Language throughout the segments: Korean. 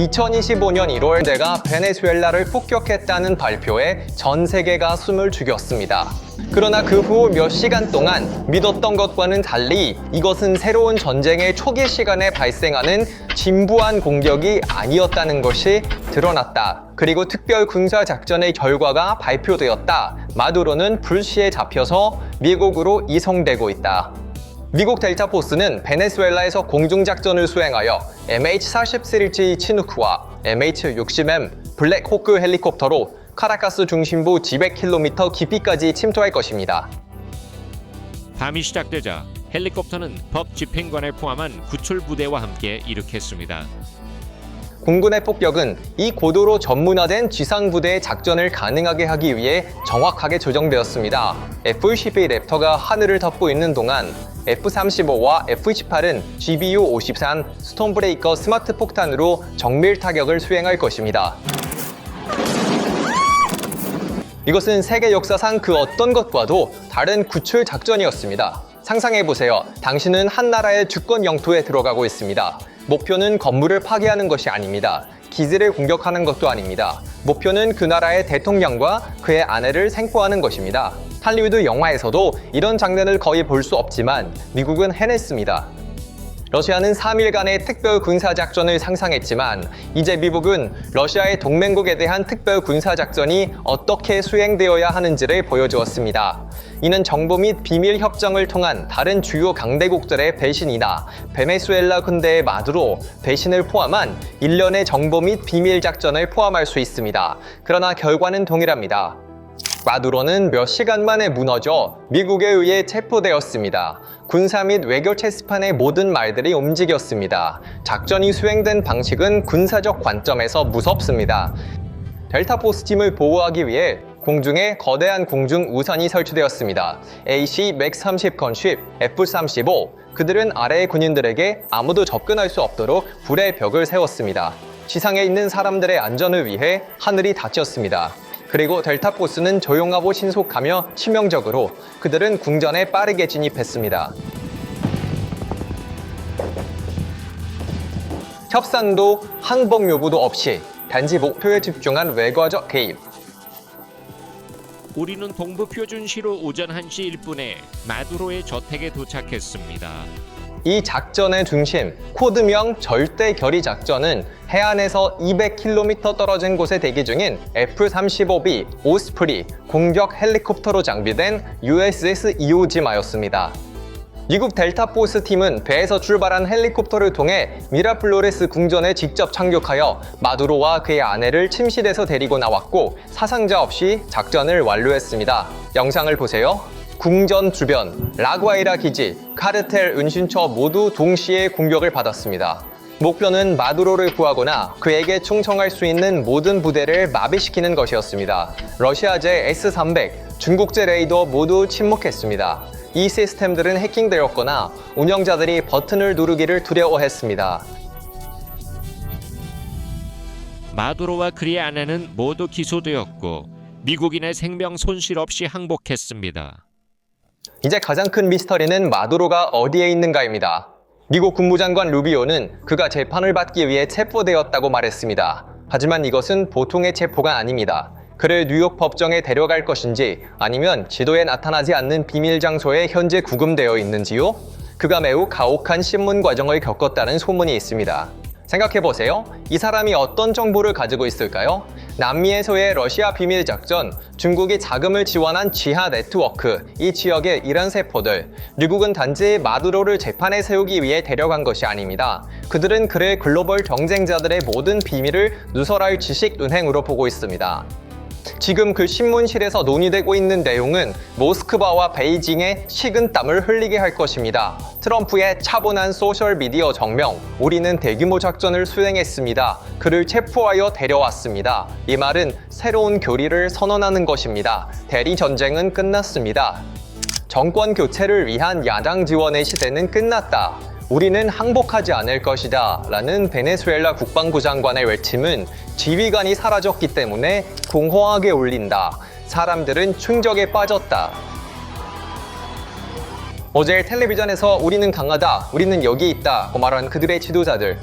2025년 1월 내가 베네수엘라를 폭격했다는 발표에 전 세계가 숨을 죽였습니다. 그러나 그 후 몇 시간 동안 믿었던 것과는 달리 이것은 새로운 전쟁의 초기 시간에 발생하는 진부한 공격이 아니었다는 것이 드러났다. 그리고 특별 군사 작전의 결과가 발표되었다. 마두로는 불시에 잡혀서 미국으로 이송되고 있다. 미국 델타포스는 베네수엘라에서 공중작전을 수행하여 MH-43G 치누크와 MH-60M 블랙호크 헬리콥터로 카라카스 중심부 200km 깊이까지 침투할 것입니다. 밤이 시작되자 헬리콥터는 법 집행관을 포함한 구출 부대와 함께 이륙했습니다. 공군의 폭격은 이 고도로 전문화된 지상부대의 작전을 가능하게 하기 위해 정확하게 조정되었습니다. F-12 랩터가 하늘을 덮고 있는 동안 F-35와 F-18은 GBU-53 스톰브레이커 스마트 폭탄으로 정밀 타격을 수행할 것입니다. 이것은 세계 역사상 그 어떤 것과도 다른 구출 작전이었습니다. 상상해보세요. 당신은 한 나라의 주권 영토에 들어가고 있습니다. 목표는 건물을 파괴하는 것이 아닙니다. 기지를 공격하는 것도 아닙니다. 목표는 그 나라의 대통령과 그의 아내를 생포하는 것입니다. 할리우드 영화에서도 이런 장면을 거의 볼 수 없지만 미국은 해냈습니다. 러시아는 3일간의 특별 군사작전을 상상했지만 이제 미국은 러시아의 동맹국에 대한 특별 군사작전이 어떻게 수행되어야 하는지를 보여주었습니다. 이는 정보 및 비밀 협정을 통한 다른 주요 강대국들의 배신이나 베네수엘라 군대의 마두로 배신을 포함한 일련의 정보 및 비밀 작전을 포함할 수 있습니다. 그러나 결과는 동일합니다. 마두로는 몇 시간 만에 무너져 미국에 의해 체포되었습니다. 군사 및 외교 체스판의 모든 말들이 움직였습니다. 작전이 수행된 방식은 군사적 관점에서 무섭습니다. 델타포스 팀을 보호하기 위해 공중에 거대한 공중 우산이 설치되었습니다. AC-130 건쉽, F-35, 그들은 아래의 군인들에게 아무도 접근할 수 없도록 불의 벽을 세웠습니다. 지상에 있는 사람들의 안전을 위해 하늘이 닫혔습니다. 그리고 델타포스는 조용하고 신속하며 치명적으로 그들은 궁전에 빠르게 진입했습니다. 협상도 항복 요구도 없이 단지 목표에 집중한 외과적 개입. 우리는 동부 표준시로 오전 1시 1분에 마두로의 저택에 도착했습니다. 이 작전의 중심, 코드명 절대 결의 작전은 해안에서 200km 떨어진 곳에 대기 중인 F-35B 오스프리 공격 헬리콥터로 장비된 USS 이오지마였습니다. 미국 델타포스 팀은 배에서 출발한 헬리콥터를 통해 미라플로레스 궁전에 직접 착륙하여 마두로와 그의 아내를 침실에서 데리고 나왔고 사상자 없이 작전을 완료했습니다. 영상을 보세요. 궁전 주변, 라과이라 기지, 카르텔 은신처 모두 동시에 공격을 받았습니다. 목표는 마두로를 구하거나 그에게 충성할 수 있는 모든 부대를 마비시키는 것이었습니다. 러시아제 S-300, 중국제 레이더 모두 침묵했습니다. 이 시스템들은 해킹되었거나 운영자들이 버튼을 누르기를 두려워했습니다. 마두로와 그의 아내는 모두 기소되었고 미국인의 생명 손실 없이 항복했습니다. 이제 가장 큰 미스터리는 마두로가 어디에 있는가입니다. 미국 국무장관 루비오는 그가 재판을 받기 위해 체포되었다고 말했습니다. 하지만 이것은 보통의 체포가 아닙니다. 그를 뉴욕 법정에 데려갈 것인지 아니면 지도에 나타나지 않는 비밀 장소에 현재 구금되어 있는지요? 그가 매우 가혹한 신문 과정을 겪었다는 소문이 있습니다. 생각해보세요. 이 사람이 어떤 정보를 가지고 있을까요? 남미에서의 러시아 비밀 작전, 중국이 자금을 지원한 지하 네트워크, 이 지역의 이란 세포들, 미국은 단지 마두로를 재판에 세우기 위해 데려간 것이 아닙니다. 그들은 그를 글로벌 경쟁자들의 모든 비밀을 누설할 지식 은행으로 보고 있습니다. 지금 그 신문실에서 논의되고 있는 내용은 모스크바와 베이징에 식은땀을 흘리게 할 것입니다. 트럼프의 차분한 소셜미디어 정명, 우리는 대규모 작전을 수행했습니다. 그를 체포하여 데려왔습니다. 이 말은 새로운 교리를 선언하는 것입니다. 대리 전쟁은 끝났습니다. 정권 교체를 위한 야당 지원의 시대는 끝났다. 우리는 항복하지 않을 것이다 라는 베네수엘라 국방부 장관의 외침은 지휘관이 사라졌기 때문에 공허하게 울린다. 사람들은 충격에 빠졌다. 어제 텔레비전에서 우리는 강하다, 우리는 여기 있다 고 말한 그들의 지도자들.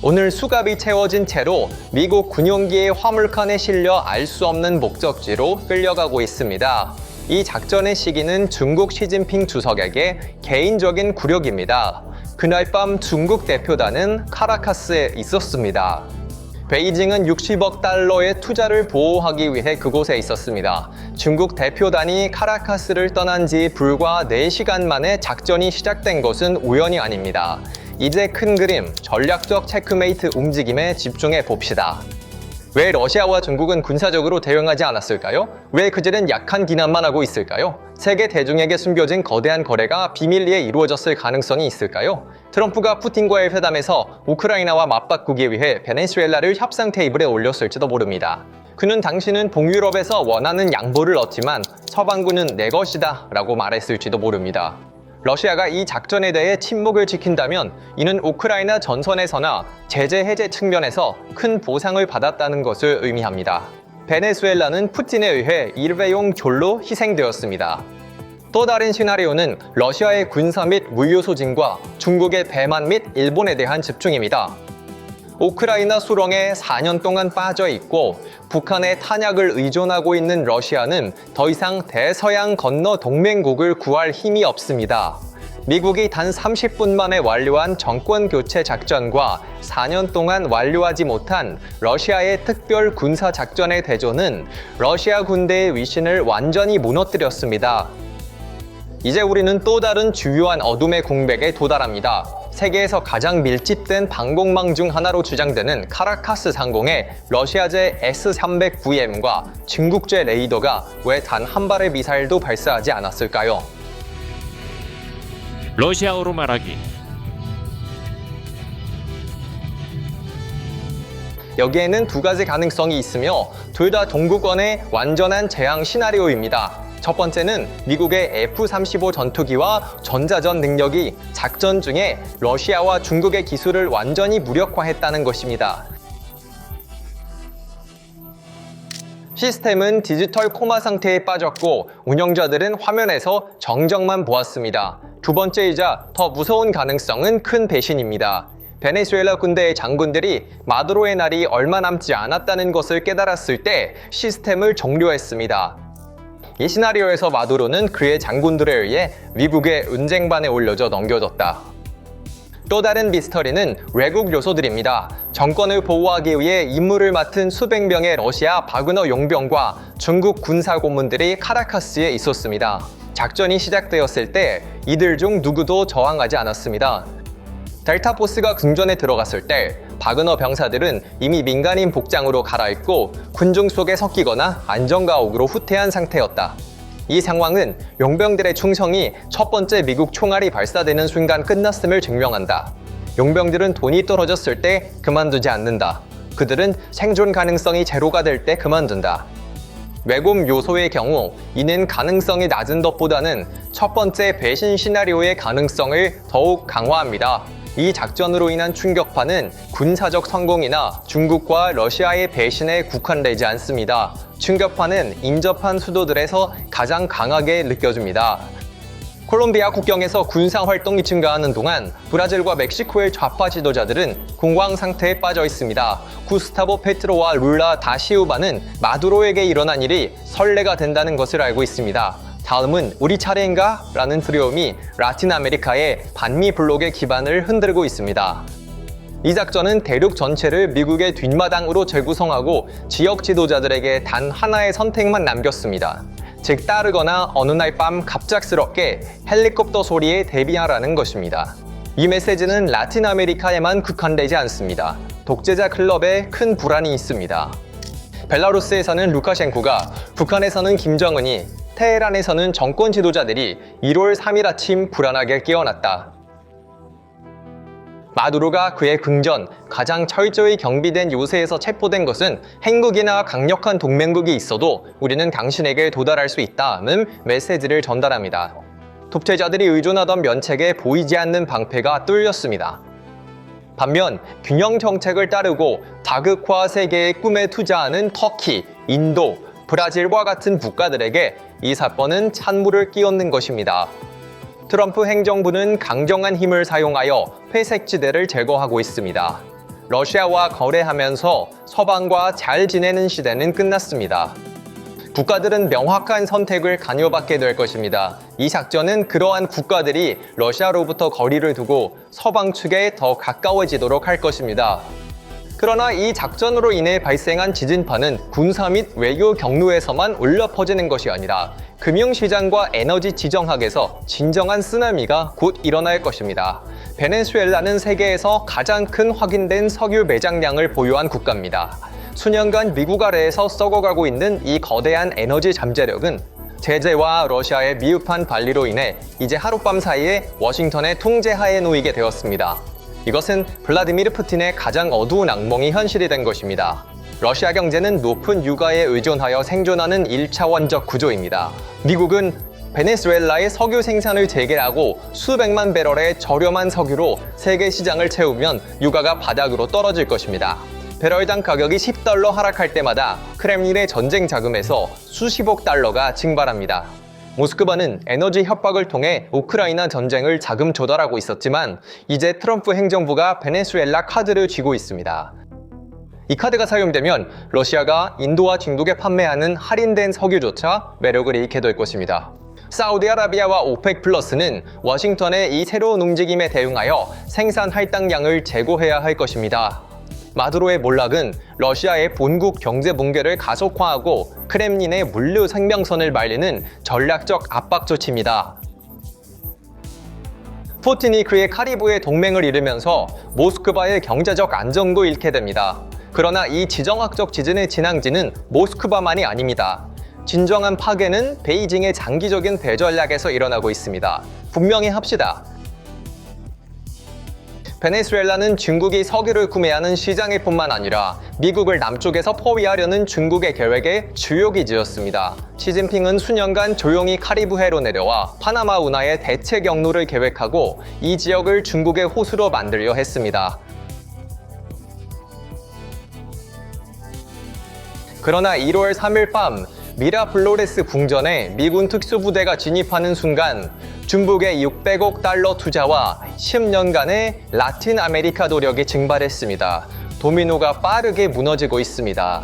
오늘 수갑이 채워진 채로 미국 군용기의 화물칸에 실려 알 수 없는 목적지로 끌려가고 있습니다. 이 작전의 시기는 중국 시진핑 주석에게 개인적인 굴욕입니다. 그날 밤 중국 대표단은 카라카스에 있었습니다. 베이징은 60억 달러의 투자를 보호하기 위해 그곳에 있었습니다. 중국 대표단이 카라카스를 떠난 지 불과 4시간 만에 작전이 시작된 것은 우연이 아닙니다. 이제 큰 그림, 전략적 체크메이트 움직임에 집중해 봅시다. 왜 러시아와 중국은 군사적으로 대응하지 않았을까요? 왜 그들은 약한 비난만 하고 있을까요? 세계 대중에게 숨겨진 거대한 거래가 비밀리에 이루어졌을 가능성이 있을까요? 트럼프가 푸틴과의 회담에서 우크라이나와 맞바꾸기 위해 베네수엘라를 협상 테이블에 올렸을지도 모릅니다. 그는 당신은 동유럽에서 원하는 양보를 얻지만 서방군은 내 것이다 라고 말했을지도 모릅니다. 러시아가 이 작전에 대해 침묵을 지킨다면 이는 우크라이나 전선에서나 제재 해제 측면에서 큰 보상을 받았다는 것을 의미합니다. 베네수엘라는 푸틴에 의해 일회용 졸로 희생되었습니다. 또 다른 시나리오는 러시아의 군사 및 물류 소진과 중국의 배만 및 일본에 대한 집중입니다. 우크라이나 수렁에 4년 동안 빠져 있고 북한의 탄약을 의존하고 있는 러시아는 더 이상 대서양 건너 동맹국을 구할 힘이 없습니다. 미국이 단 30분 만에 완료한 정권 교체 작전과 4년 동안 완료하지 못한 러시아의 특별 군사 작전의 대조는 러시아 군대의 위신을 완전히 무너뜨렸습니다. 이제 우리는 또 다른 주요한 어둠의 공백에 도달합니다. 세계에서 가장 밀집된 방공망 중 하나로 주장되는 카라카스 상공에 러시아제 S-300VM과 중국제 레이더가 왜 단 한 발의 미사일도 발사하지 않았을까요? 러시아어로 말하기. 여기에는 두 가지 가능성이 있으며 둘 다 동구권의 완전한 재앙 시나리오입니다. 첫 번째는 미국의 F-35 전투기와 전자전 능력이 작전 중에 러시아와 중국의 기술을 완전히 무력화했다는 것입니다. 시스템은 디지털 코마 상태에 빠졌고 운영자들은 화면에서 정적만 보았습니다. 두 번째이자 더 무서운 가능성은 큰 배신입니다. 베네수엘라 군대의 장군들이 마두로의 날이 얼마 남지 않았다는 것을 깨달았을 때 시스템을 종료했습니다. 이 시나리오에서 마두로는 그의 장군들에 의해 미국의 은쟁반에 올려져 넘겨졌다. 또 다른 미스터리는 외국 요소들입니다. 정권을 보호하기 위해 임무를 맡은 수백 명의 러시아 바그너 용병과 중국 군사 고문들이 카라카스에 있었습니다. 작전이 시작되었을 때 이들 중 누구도 저항하지 않았습니다. 델타 포스가 궁전에 들어갔을 때 바그너 병사들은 이미 민간인 복장으로 갈아입고 군중 속에 섞이거나 안전가옥으로 후퇴한 상태였다. 이 상황은 용병들의 충성이 첫 번째 미국 총알이 발사되는 순간 끝났음을 증명한다. 용병들은 돈이 떨어졌을 때 그만두지 않는다. 그들은 생존 가능성이 제로가 될 때 그만둔다. 외곰 요소의 경우 이는 가능성이 낮은 것보다는 첫 번째 배신 시나리오의 가능성을 더욱 강화합니다. 이 작전으로 인한 충격파는 군사적 성공이나 중국과 러시아의 배신에 국한되지 않습니다. 충격파는 인접한 수도들에서 가장 강하게 느껴집니다. 콜롬비아 국경에서 군사 활동이 증가하는 동안 브라질과 멕시코의 좌파 지도자들은 공황 상태에 빠져 있습니다. 구스타보 페트로와 룰라 다 시우바는 마두로에게 일어난 일이 선례가 된다는 것을 알고 있습니다. 다음은 우리 차례인가? 라는 두려움이 라틴 아메리카의 반미 블록의 기반을 흔들고 있습니다. 이 작전은 대륙 전체를 미국의 뒷마당으로 재구성하고 지역 지도자들에게 단 하나의 선택만 남겼습니다. 즉 따르거나 어느 날 밤 갑작스럽게 헬리콥터 소리에 대비하라는 것입니다. 이 메시지는 라틴 아메리카에만 국한되지 않습니다. 독재자 클럽에 큰 불안이 있습니다. 벨라루스에서는 루카셴코가, 북한에서는 김정은이, 테헤란에서는 정권 지도자들이 1월 3일 아침 불안하게 깨어났다. 마두로가 그의 궁전, 가장 철저히 경비된 요새에서 체포된 것은 행국이나 강력한 동맹국이 있어도 우리는 당신에게 도달할 수 있다는 메시지를 전달합니다. 독재자들이 의존하던 면책에 보이지 않는 방패가 뚫렸습니다. 반면 균형 정책을 따르고 다극화 세계의 꿈에 투자하는 터키, 인도, 브라질과 같은 국가들에게 이 사건은 찬물을 끼얹는 것입니다. 트럼프 행정부는 강경한 힘을 사용하여 회색지대를 제거하고 있습니다. 러시아와 거래하면서 서방과 잘 지내는 시대는 끝났습니다. 국가들은 명확한 선택을 강요받게 될 것입니다. 이 작전은 그러한 국가들이 러시아로부터 거리를 두고 서방 측에 더 가까워지도록 할 것입니다. 그러나 이 작전으로 인해 발생한 지진파는 군사 및 외교 경로에서만 울려 퍼지는 것이 아니라 금융시장과 에너지 지정학에서 진정한 쓰나미가 곧 일어날 것입니다. 베네수엘라는 세계에서 가장 큰 확인된 석유 매장량을 보유한 국가입니다. 수년간 미국 아래에서 썩어가고 있는 이 거대한 에너지 잠재력은 제재와 러시아의 미흡한 관리로 인해 이제 하룻밤 사이에 워싱턴의 통제하에 놓이게 되었습니다. 이것은 블라디미르 푸틴의 가장 어두운 악몽이 현실이 된 것입니다. 러시아 경제는 높은 유가에 의존하여 생존하는 1차원적 구조입니다. 미국은 베네수엘라의 석유 생산을 재개하고 수백만 배럴의 저렴한 석유로 세계 시장을 채우면 유가가 바닥으로 떨어질 것입니다. 배럴당 가격이 10달러 하락할 때마다 크렘린의 전쟁 자금에서 수십억 달러가 증발합니다. 모스크바는 에너지 협박을 통해 우크라이나 전쟁을 자금 조달하고 있었지만 이제 트럼프 행정부가 베네수엘라 카드를 쥐고 있습니다. 이 카드가 사용되면 러시아가 인도와 중국에 판매하는 할인된 석유조차 매력을 잃게 될 것입니다. 사우디아라비아와 오펙 플러스는 워싱턴의 이 새로운 움직임에 대응하여 생산 할당량을 재고해야 할 것입니다. 마두로의 몰락은 러시아의 본국 경제 붕괴를 가속화하고 크렘린의 물류 생명선을 말리는 전략적 압박 조치입니다. 푸틴이 그의 카리브해 동맹을 잃으면서 모스크바의 경제적 안정도 잃게 됩니다. 그러나 이 지정학적 지진의 진앙지는 모스크바만이 아닙니다. 진정한 파괴는 베이징의 장기적인 대전략에서 일어나고 있습니다. 분명히 합시다. 베네수엘라는 중국이 석유를 구매하는 시장일 뿐만 아니라 미국을 남쪽에서 포위하려는 중국의 계획의 주요 기지였습니다. 시진핑은 수년간 조용히 카리브해로 내려와 파나마 운하의 대체 경로를 계획하고 이 지역을 중국의 호수로 만들려 했습니다. 그러나 1월 3일 밤 미라플로레스 궁전에 미군 특수부대가 진입하는 순간 중국의 600억 달러 투자와 10년간의 라틴 아메리카 노력이 증발했습니다. 도미노가 빠르게 무너지고 있습니다.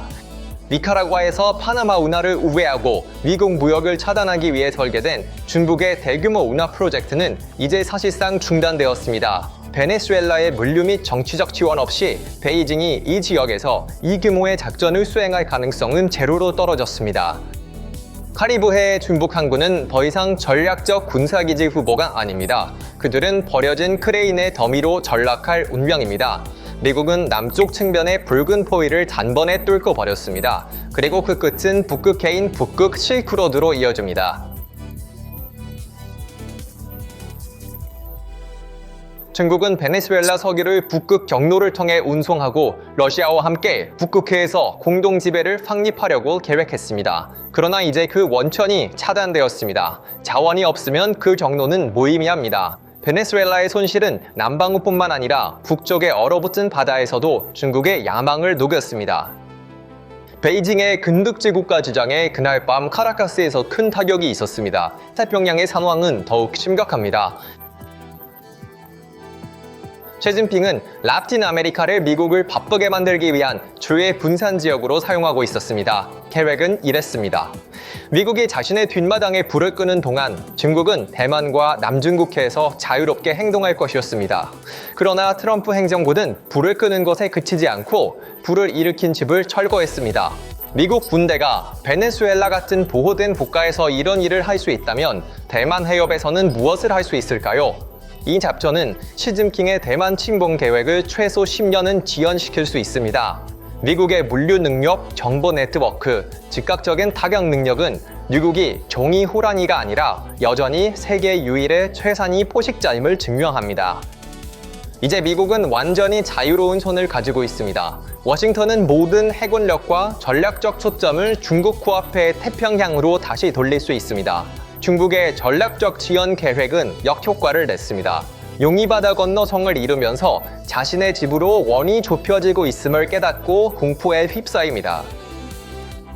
니카라과에서 파나마 운하를 우회하고 미국 무역을 차단하기 위해 설계된 중국의 대규모 운하 프로젝트는 이제 사실상 중단되었습니다. 베네수엘라의 물류 및 정치적 지원 없이 베이징이 이 지역에서 이 규모의 작전을 수행할 가능성은 제로로 떨어졌습니다. 카리브해의 중국 항구는 더 이상 전략적 군사기지 후보가 아닙니다. 그들은 버려진 크레인의 더미로 전락할 운명입니다. 미국은 남쪽 측면의 붉은 포위를 단번에 뚫고 버렸습니다. 그리고 그 끝은 북극해인 북극 실크로드로 이어집니다. 중국은 베네수엘라 석유를 북극 경로를 통해 운송하고 러시아와 함께 북극해에서 공동 지배를 확립하려고 계획했습니다. 그러나 이제 그 원천이 차단되었습니다. 자원이 없으면 그 경로는 무의미합니다. 베네수엘라의 손실은 남반구뿐만 아니라 북쪽의 얼어붙은 바다에서도 중국의 야망을 녹였습니다. 베이징의 근득지 국가 주장에 그날 밤 카라카스에서 큰 타격이 있었습니다. 태평양의 상황은 더욱 심각합니다. 시진핑은 라틴 아메리카를 미국을 바쁘게 만들기 위한 주의 분산 지역으로 사용하고 있었습니다. 계획은 이랬습니다. 미국이 자신의 뒷마당에 불을 끄는 동안 중국은 대만과 남중국해에서 자유롭게 행동할 것이었습니다. 그러나 트럼프 행정부는 불을 끄는 것에 그치지 않고 불을 일으킨 집을 철거했습니다. 미국 군대가 베네수엘라 같은 보호된 국가에서 이런 일을 할 수 있다면 대만 해협에서는 무엇을 할 수 있을까요? 이 작전은 시진핑의 대만 침공 계획을 최소 10년은 지연시킬 수 있습니다. 미국의 물류 능력, 정보 네트워크, 즉각적인 타격 능력은 미국이 종이 호랑이가 아니라 여전히 세계 유일의 최상위 포식자임을 증명합니다. 이제 미국은 완전히 자유로운 손을 가지고 있습니다. 워싱턴은 모든 해군력과 전략적 초점을 중국 코앞의 태평양으로 다시 돌릴 수 있습니다. 중국의 전략적 지연 계획은 역효과를 냈습니다. 용이바다 건너 성을 이루면서 자신의 집으로 원이 좁혀지고 있음을 깨닫고 공포에 휩싸입니다.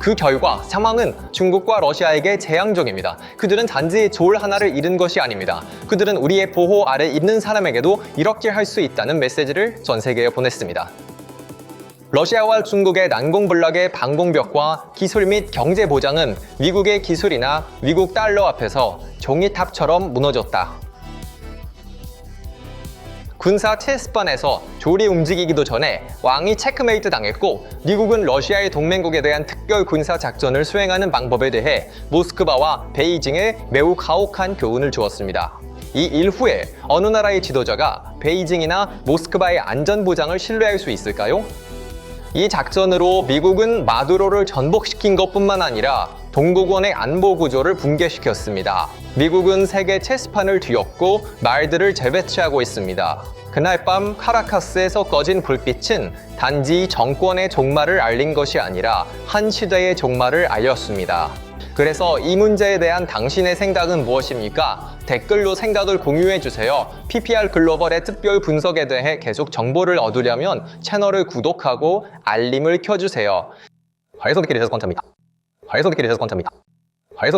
그 결과 상황은 중국과 러시아에게 재앙적입니다. 그들은 단지 조을 하나를 잃은 것이 아닙니다. 그들은 우리의 보호 아래 있는 사람에게도 이렇게 할 수 있다는 메시지를 전 세계에 보냈습니다. 러시아와 중국의 난공불락의 방공벽과 기술 및 경제 보장은 미국의 기술이나 미국 달러 앞에서 종이탑처럼 무너졌다. 군사 체스판에서 조리 움직이기도 전에 왕이 체크메이트 당했고 미국은 러시아의 동맹국에 대한 특별 군사 작전을 수행하는 방법에 대해 모스크바와 베이징에 매우 가혹한 교훈을 주었습니다. 이 일 후에 어느 나라의 지도자가 베이징이나 모스크바의 안전 보장을 신뢰할 수 있을까요? 이 작전으로 미국은 마두로를 전복시킨 것뿐만 아니라 동북원의 안보 구조를 붕괴시켰습니다. 미국은 세계 체스판을 뒤엎고 말들을 재배치하고 있습니다. 그날 밤 카라카스에서 꺼진 불빛은 단지 정권의 종말을 알린 것이 아니라 한 시대의 종말을 알렸습니다. 그래서 이 문제에 대한 당신의 생각은 무엇입니까? 댓글로 생각을 공유해주세요. PPR 글로벌의 특별 분석에 대해 계속 정보를 얻으려면 채널을 구독하고 알림을 켜주세요. 화해소비끼리 해서 건차입니다. 화해소비끼리 해서 건차입니다.